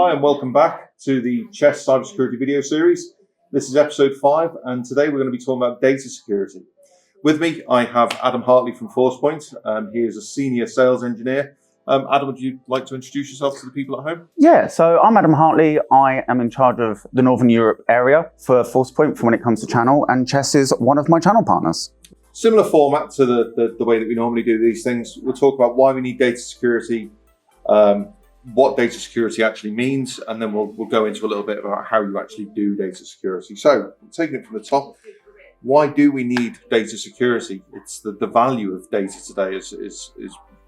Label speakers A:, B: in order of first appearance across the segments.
A: Hi and welcome back to the Chess Cybersecurity video series. This is episode 5 and today we're going to be talking about data security. With me I have Adam Hartley from Forcepoint. He is a senior sales engineer. Adam, would you like to introduce yourself to the people at home?
B: Yeah, so I'm Adam Hartley. I am in charge of the Northern Europe area for Forcepoint for when it comes to channel, and Chess is one of my channel partners.
A: Similar format to the way that we normally do these things. We'll talk about why we need data security, what data security actually means, and then we'll go into a little bit about how you actually do data security. So, taking it from the top, why do we need data security? It's the value of data today is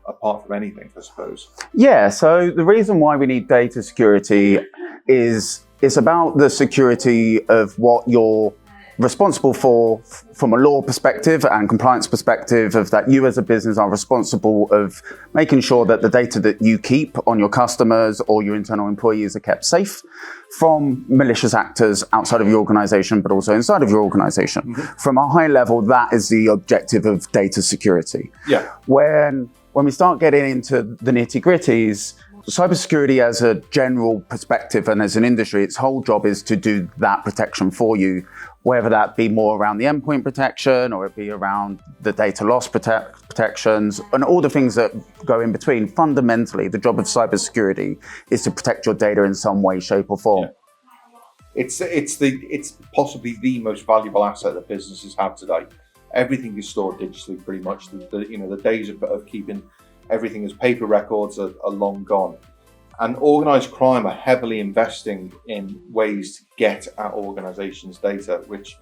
A: apart from anything, I suppose.
B: Yeah, so the reason why we need data security is it's about the security of what you're responsible for from a law perspective and compliance perspective, of that you as a business are responsible of making sure that the data that you keep on your customers or your internal employees are kept safe from malicious actors outside of your organization, but also inside of your organization. Mm-hmm. From a high level, that is the objective of data security.
A: Yeah.
B: When we start getting into the nitty-gritties, cybersecurity as a general perspective and as an industry, its whole job is to do that protection for you, whether that be more around the endpoint protection or it be around the data loss protections and all the things that go in between. Fundamentally, the job of cybersecurity is to protect your data in some way, shape or form.
A: Yeah. It's possibly the most valuable asset that businesses have today. Everything is stored digitally, pretty much. The days of keeping everything as paper records are long gone. And organised crime are heavily investing in ways to get at organisations' data, which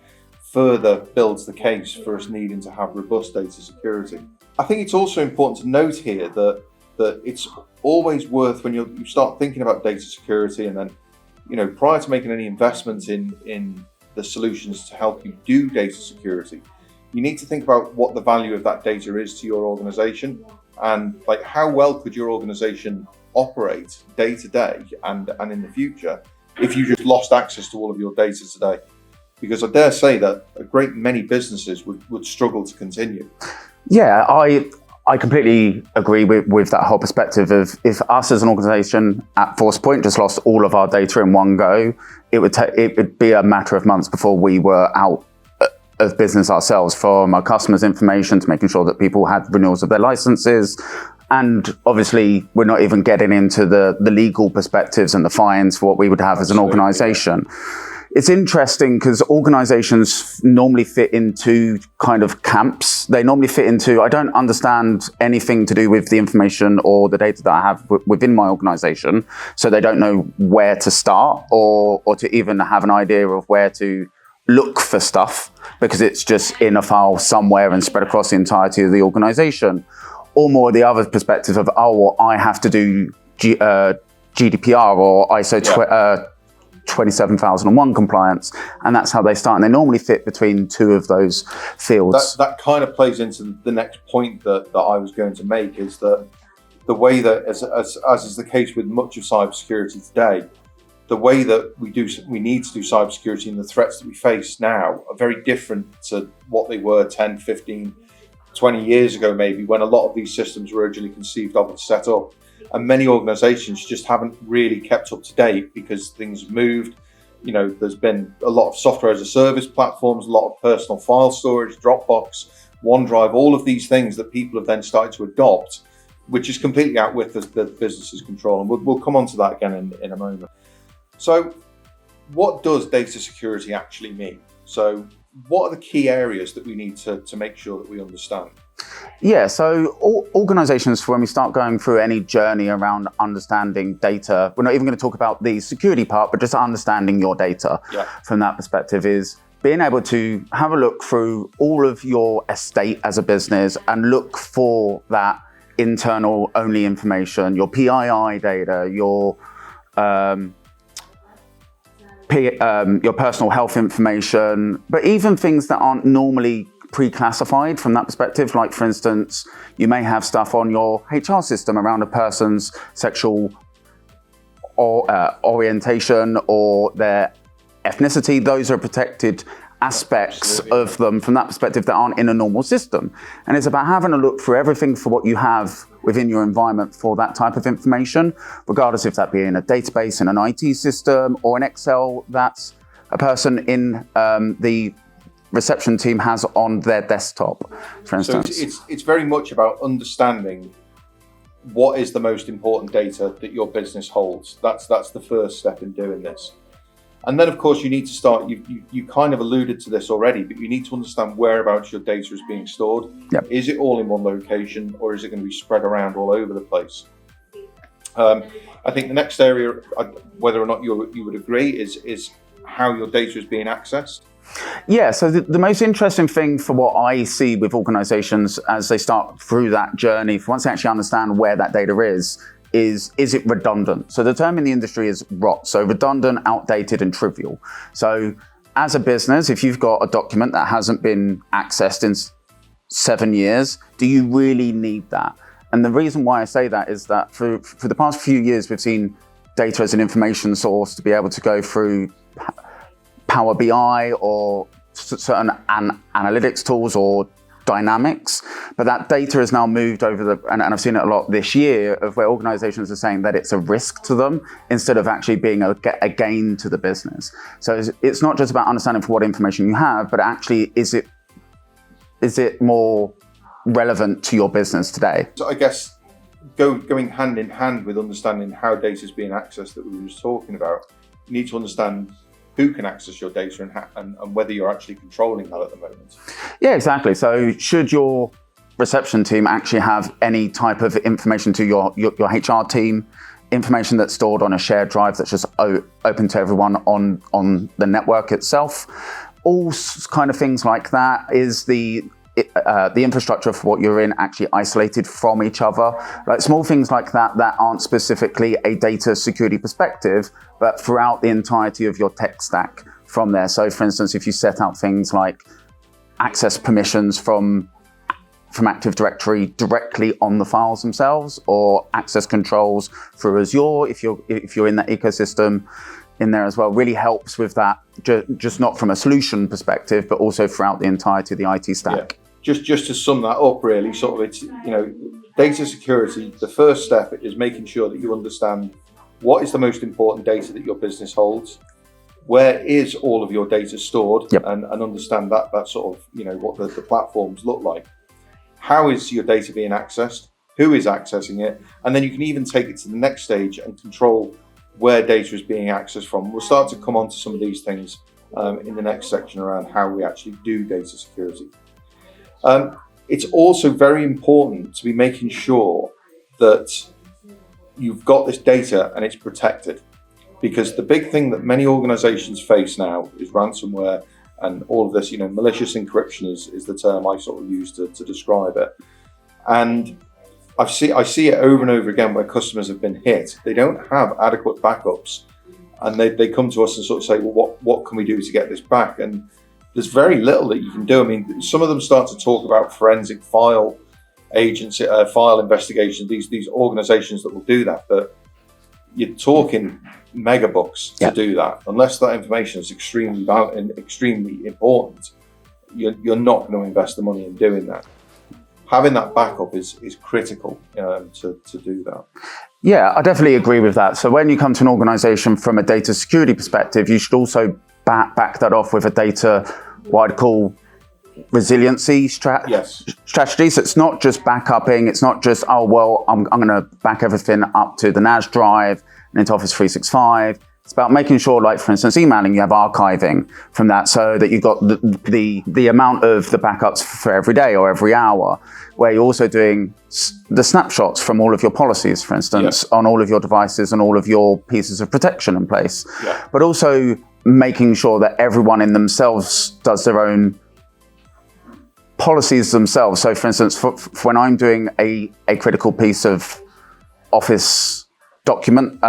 A: further builds the case for us needing to have robust data security. I think it's also important to note here that it's always worth, when you start thinking about data security, and then, prior to making any investments in the solutions to help you do data security, you need to think about what the value of that data is to your organisation, and how well could your organisation operate day to day and in the future if you just lost access to all of your data today. Because I dare say that a great many businesses would struggle to continue.
B: Yeah, I completely agree with that whole perspective of, if us as an organisation at Forcepoint just lost all of our data in one go, it would be a matter of months before we were out of business ourselves, from our customers' information to making sure that people had renewals of their licenses. And obviously, we're not even getting into the legal perspectives and the fines for what we would have as an organisation. It's interesting because organisations normally fit into kind of camps. They normally fit into, I don't understand anything to do with the information or the data that I have within my organisation, so they don't know where to start or to even have an idea of where to look for stuff, because it's just in a file somewhere and spread across the entirety of the organisation. Or more the other perspective of, I have to do GDPR or ISO 27001 compliance, and that's how they start. And they normally fit between two of those fields.
A: That kind of plays into the next point that I was going to make, is that the way that, as is the case with much of cybersecurity today, the way that we need to do cybersecurity and the threats that we face now are very different to what they were 10, 15, 20 years ago, maybe, when a lot of these systems were originally conceived of and set up. And many organizations just haven't really kept up to date because things have moved. There's been a lot of software as a service platforms, a lot of personal file storage, Dropbox, OneDrive, all of these things that people have then started to adopt, which is completely out with the business's control. And we'll come on to that again in a moment. So what does data security actually mean? So what are the key areas that we need to make sure that we understand?
B: Yeah, so organizations, when we start going through any journey around understanding data, we're not even going to talk about the security part, but just understanding your data from that perspective, is being able to have a look through all of your estate as a business and look for that internal only information, your PII data, your personal health information, but even things that aren't normally pre-classified from that perspective. Like, for instance, you may have stuff on your HR system around a person's sexual orientation or their ethnicity. Those are protected aspects
A: Absolutely.
B: of them from that perspective that aren't in a normal system. And it's about having a look through everything for what you have within your environment for that type of information, regardless if that be in a database, in an IT system, or an Excel that's a person in the reception team has on their desktop, for instance.
A: So it's very much about understanding what is the most important data that your business holds. That's the first step in doing this. And then, of course, you need to start, you kind of alluded to this already, but you need to understand whereabouts your data is being stored.
B: Yep.
A: Is it all in one location, or is it going to be spread around all over the place? I think the next area, whether or not you would agree, is how your data is being accessed.
B: Yeah, so the most interesting thing for what I see with organizations as they start through that journey, once they actually understand where that data is it redundant? So the term in the industry is ROT, so redundant, outdated, and trivial. So as a business, if you've got a document that hasn't been accessed in 7 years, do you really need that? And the reason why I say that is that for the past few years, we've seen data as an information source to be able to go through Power BI or certain analytics tools or dynamics, but that data has now moved over and I've seen it a lot this year, of where organizations are saying that it's a risk to them instead of actually being a gain to the business. So it's not just about understanding for what information you have, but actually is it more relevant to your business today? So
A: I guess going hand in hand with understanding how data is being accessed that we were just talking about, you need to understand who can access your data and whether you're actually controlling that at the moment.
B: Yeah, exactly. So should your reception team actually have any type of information to your HR team, information that's stored on a shared drive that's just open to everyone on the network itself? All kind of things like that. Is the infrastructure for what you're in actually isolated from each other? Like small things like that aren't specifically a data security perspective, but throughout the entirety of your tech stack from there. So for instance, if you set out things like access permissions from Active Directory directly on the files themselves, or access controls through Azure, if you're in that ecosystem in there as well, really helps with that, just not from a solution perspective, but also throughout the entirety of the IT stack.
A: Yeah. Just to sum that up, really, sort of it's, data security, the first step is making sure that you understand what is the most important data that your business holds, where is all of your data stored,
B: yep,
A: and understand that sort of, what the platforms look like. How is your data being accessed? Who is accessing it? And then you can even take it to the next stage and control where data is being accessed from. We'll start to come on to some of these things in the next section around how we actually do data security. It's also very important to be making sure that you've got this data and it's protected, because the big thing that many organizations face now is ransomware and all of this, malicious encryption is the term I sort of use to describe it. And I see it over and over again where customers have been hit. They don't have adequate backups, and they come to us and sort of say, well, what can we do to get this back? And there's very little that you can do. I mean, some of them start to talk about forensic file agency, file investigations, these organizations that will do that, but you're talking megabucks to do that. Unless that information is extremely valuable and extremely important, you're not going to invest the money in doing that. Having that backup is critical to do that.
B: Yeah, I definitely agree with that. So when you come to an organization from a data security perspective, you should also back that off with a data, what I'd call resiliency strategy. So it's not just backupping. It's not just, I'm going to back everything up to the NAS drive and into Office 365. It's about making sure, like for instance, emailing, you have archiving from that, so that you've got the amount of the backups for every day or every hour, where you're also doing the snapshots from all of your policies, for instance, on all of your devices and all of your pieces of protection in place.
A: Yeah.
B: But also making sure that everyone in themselves does their own policies themselves. So for instance, for when I'm doing a critical piece of Office document,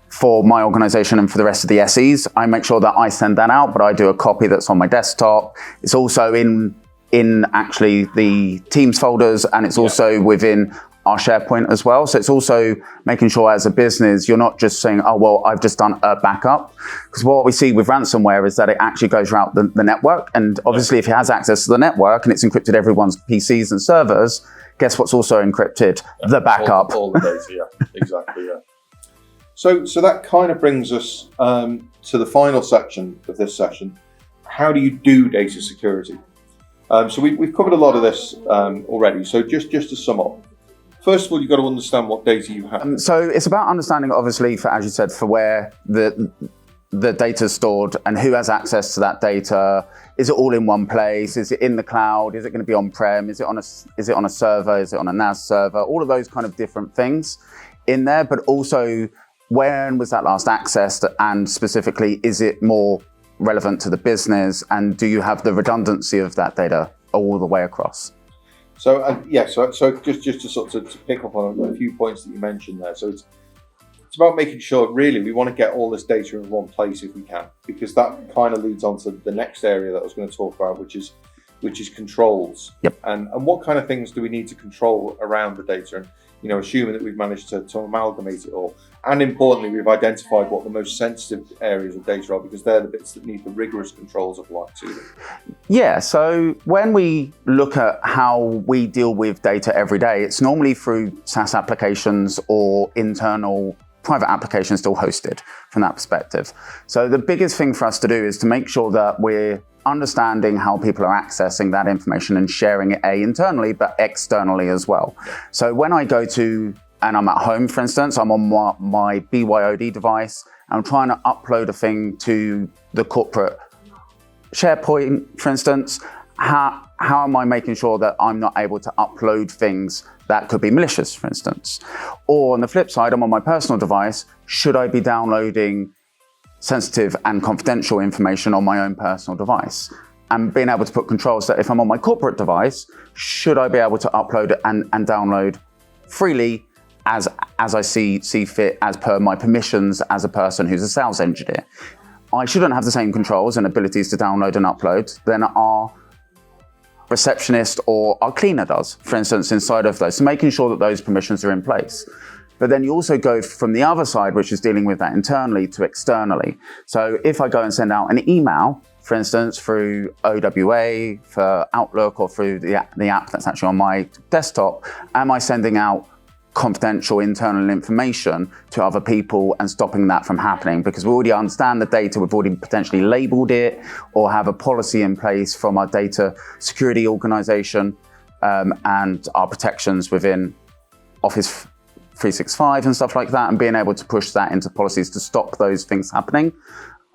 B: for my organization and for the rest of the SEs, I make sure that I send that out, but I do a copy that's on my desktop. It's also in actually the Teams folders, and it's also within our SharePoint as well. So it's also making sure as a business, you're not just saying, oh, well, I've just done a backup. Because what we see with ransomware is that it actually goes around the network. And obviously, if it has access to the network and it's encrypted everyone's PCs and servers, guess what's also encrypted? The backup.
A: All the data, yeah, exactly, yeah. So that kind of brings us to the final section of this session. How do you do data security? So we've covered a lot of this already. So just to sum up, first of all, you've got to understand what data you have.
B: So it's about understanding, obviously, as you said, for where the data is stored and who has access to that data. Is it all in one place? Is it in the cloud? Is it going to be on-prem? Is it on a server? Is it on a NAS server? All of those kind of different things in there, but also when was that last accessed, and specifically, is it more relevant to the business, and do you have the redundancy of that data all the way across?
A: So so just to sort of to pick up on a few points that you mentioned there. So it's about making sure, really, we want to get all this data in one place if we can, because that kind of leads on to the next area that I was going to talk about, which is controls.
B: Yep.
A: And what kind of things do we need to control around the data? And assuming that we've managed to amalgamate it all. And importantly, we've identified what the most sensitive areas of data are, because they're the bits that need the rigorous controls applied to them.
B: Yeah, so when we look at how we deal with data every day, it's normally through SaaS applications or internal private applications still hosted from that perspective. So the biggest thing for us to do is to make sure that we're understanding how people are accessing that information and sharing it internally, but externally as well. So when I go to, and I'm at home, for instance, I'm on my BYOD device, I'm trying to upload a thing to the corporate SharePoint, for instance, how am I making sure that I'm not able to upload things that could be malicious, for instance? Or on the flip side, I'm on my personal device, should I be downloading sensitive and confidential information on my own personal device? And being able to put controls that if I'm on my corporate device, should I be able to upload it and download freely as I see fit, as per my permissions as a person who's a sales engineer? I shouldn't have the same controls and abilities to download and upload than our receptionist or our cleaner does, for instance, inside of those. So making sure that those permissions are in place. But then you also go from the other side, which is dealing with that internally, to externally. So if I go and send out an email, for instance, through OWA, for Outlook, or through the app that's actually on my desktop, am I sending out confidential internal information to other people and stopping that from happening? Because we already understand the data, we've already potentially labeled it, or have a policy in place from our data security organization and our protections within Office 365 and stuff like that, and being able to push that into policies to stop those things happening.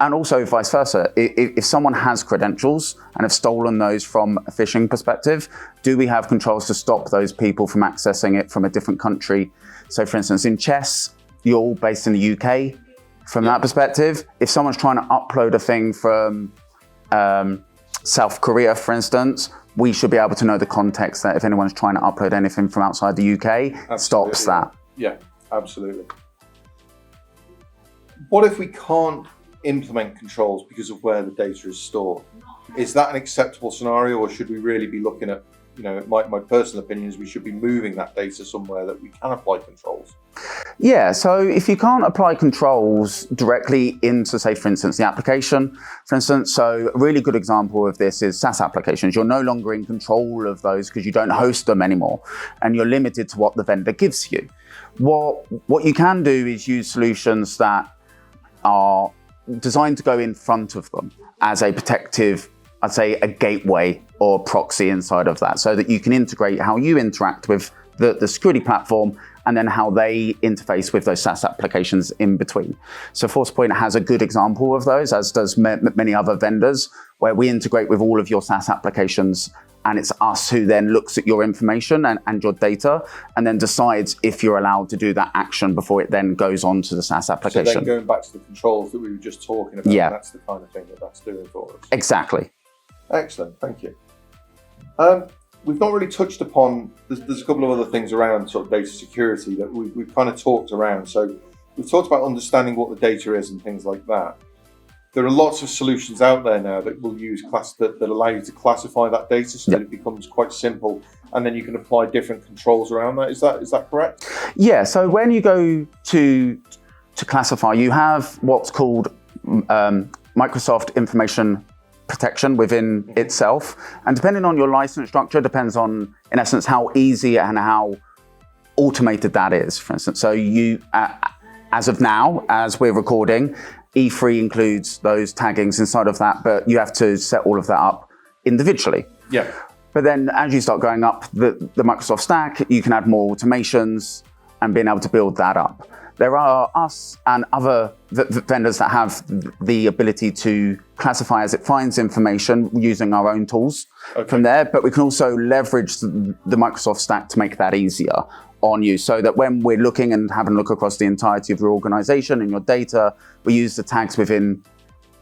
B: And also vice versa, if someone has credentials and have stolen those from a phishing perspective, do we have controls to stop those people from accessing it from a different country? So for instance, in chess, you're all based in the UK. From that perspective, if someone's trying to upload a thing from South Korea, for instance, we should be able to know the context that if anyone's trying to upload anything from outside the UK, stops that.
A: Yeah, absolutely. What if we can't implement controls because of where the data is stored? Is that an acceptable scenario, or should we really be looking at, my personal opinion is we should be moving that data somewhere that we can apply controls?
B: Yeah, so if you can't apply controls directly into, say, for instance, the application, for instance, so a really good example of this is SaaS applications. You're no longer in control of those because you don't host them anymore, and you're limited to what the vendor gives you. What you can do is use solutions that are designed to go in front of them as a protective, I'd say, a gateway or proxy inside of that, so that you can integrate how you interact with the security platform and then how they interface with those SaaS applications in between. So Forcepoint has a good example of those, as does many other vendors, where we integrate with all of your SaaS applications, and it's us who then looks at your information and your data and then decides if you're allowed to do that action before it then goes on to the SaaS application.
A: So then going back to the controls that we were just talking about,
B: yeah,
A: that's the kind of thing that's doing for us.
B: Exactly.
A: Excellent, thank you. We've not really touched upon, there's a couple of other things around sort of data security that we've kind of talked around. So we've talked about understanding what the data is and things like that. there are lots of solutions out there now that will use that allow you to classify that data so that it becomes quite simple, and then you can apply different controls around that. Is that correct?
B: Yeah. So when you go to classify, you have what's called Microsoft Information Protection within itself, and depending on your license structure, depends on, in essence, how easy and how automated that is. For instance, so you, as of now, as we're recording, E3 includes those taggings inside of that, but you have to set all of that up individually.
A: Yeah.
B: But then as you start going up the Microsoft stack, you can add more automations and being able to build that up. There are us and other vendors that have the ability to classify as it finds information using our own tools from there, but we can also leverage the Microsoft stack to make that easier on you, so that when we're looking and having a look across the entirety of your organization and your data, we use the tags within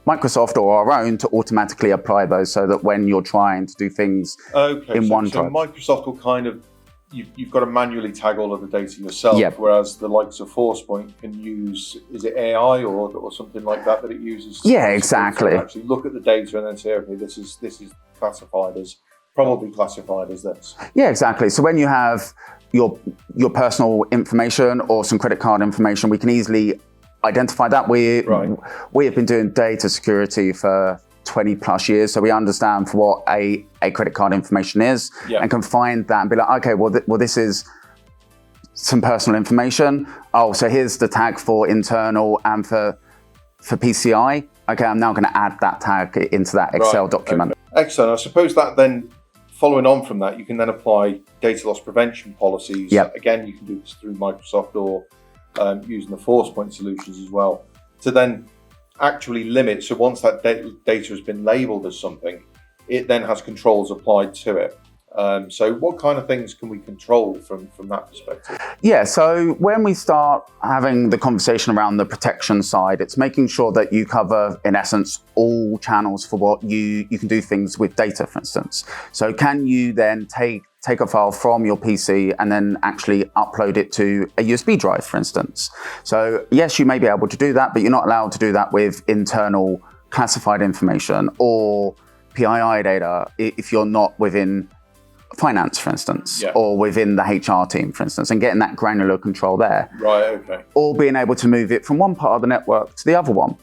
B: Microsoft or our own to automatically apply those, so that when you're trying to do things in one type.
A: Microsoft will kind of, you've got to manually tag all of the data yourself, whereas the likes of Forcepoint can use, is it AI or something like that it uses?
B: Yeah, exactly.
A: To actually look at the data and then say, okay, this is classified as, probably classified as this.
B: Yeah, exactly. So when you have your personal information or some credit card information, we can easily identify that. We have been doing data security for 20 plus years, so we understand what a credit card information is, and can find that and be like, okay, well this is some personal information. Oh, so here's the tag for internal and for PCI. Okay, I'm now going to add that tag into that Excel document.
A: Okay. Excellent. I suppose that then, following on from that, you can then apply data loss prevention policies. Again, you can do this through Microsoft or using the Forcepoint solutions as well, to then actually limit. So once that data has been labeled as something, it then has controls applied to it. So what kind of things can we control from that perspective? Yeah,
B: so when we start having the conversation around the protection side, it's making sure that you cover, in essence, all channels for what you can do things with data, for instance. So can you then take a file from your PC and then actually upload it to a USB drive, for instance? So yes, you may be able to do that, but you're not allowed to do that with internal classified information or PII data if you're not within finance, for instance, or within the HR team, for instance, and getting that granular control there.
A: Right, okay.
B: Or being able to move it from one part of the network to the other one.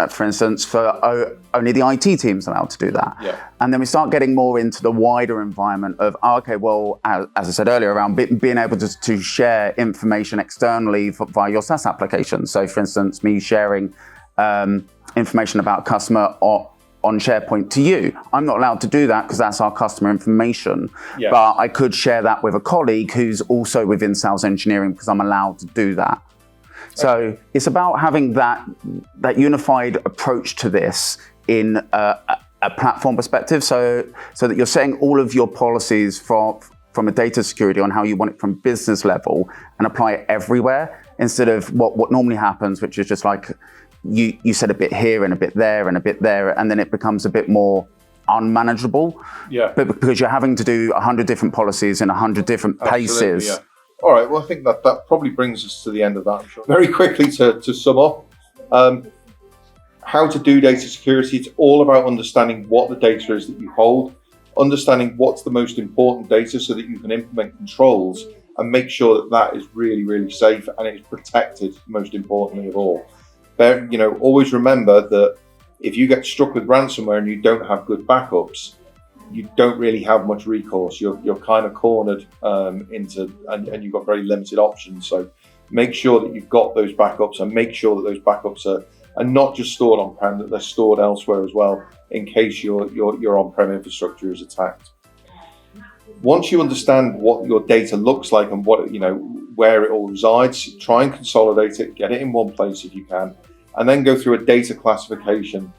B: For instance, for only the IT team's allowed to do that. And then we start getting more into the wider environment of, okay, well, as I said earlier, around being able to share information externally via your SaaS application. So for instance, me sharing information about customer on SharePoint to you. I'm not allowed to do that because that's our customer information, but I could share that with a colleague who's also within sales engineering because I'm allowed to do that. So it's about having that unified approach to this in a platform perspective, so that you're setting all of your policies from a data security on how you want it from business level and apply it everywhere, instead of what normally happens, which is just like you set a bit here and a bit there and a bit there, and then it becomes a bit more unmanageable. But because you're having to do 100 different policies in 100 different paces.
A: All right, well, I think that probably brings us to the end of that, I'm sure. Very quickly to sum up, how to do data security, it's all about understanding what the data is that you hold, understanding what's the most important data so that you can implement controls and make sure that is really, really safe and it's protected, most importantly of all. But, always remember that if you get struck with ransomware and you don't have good backups, you don't really have much recourse. You're kind of cornered and you've got very limited options. So make sure that you've got those backups, and make sure that those backups are not just stored on-prem, that they're stored elsewhere as well, in case your on-prem infrastructure is attacked. Once you understand what your data looks like and where it all resides, try and consolidate it, get it in one place if you can, and then go through a data classification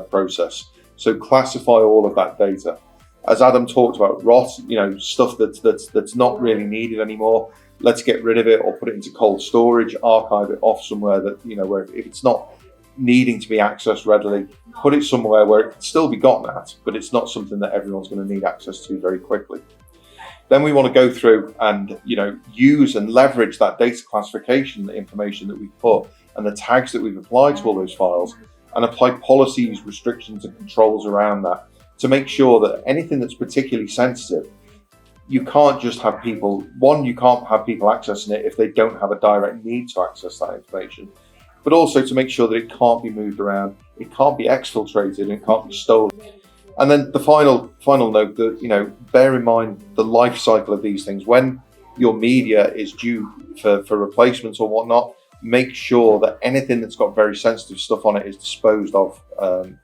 A: process. So classify all of that data. As Adam talked about, rot, stuff that's not really needed anymore, let's get rid of it or put it into cold storage, archive it off somewhere that, where if it's not needing to be accessed readily, put it somewhere where it can still be gotten at, but it's not something that everyone's going to need access to very quickly. Then we want to go through and, use and leverage that data classification information that we've put and the tags that we've applied to all those files, and apply policies, restrictions and controls around that to make sure that anything that's particularly sensitive, you can't just have people, you can't have people accessing it if they don't have a direct need to access that information, but also to make sure that it can't be moved around, it can't be exfiltrated, and it can't be stolen. And then the final note that, bear in mind the life cycle of these things. When your media is due for replacements or whatnot, make sure that anything that's got very sensitive stuff on it is disposed of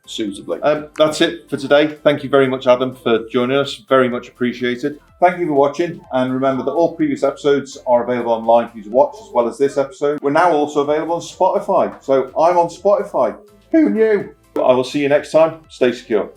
A: suitably. That's it for today. Thank you very much, Adam, for joining us. Very much appreciated. Thank you for watching, and remember that all previous episodes are available online for you to watch, as well as this episode. We're now also available on Spotify. So I'm on Spotify. Who knew? I will see you next time. Stay secure.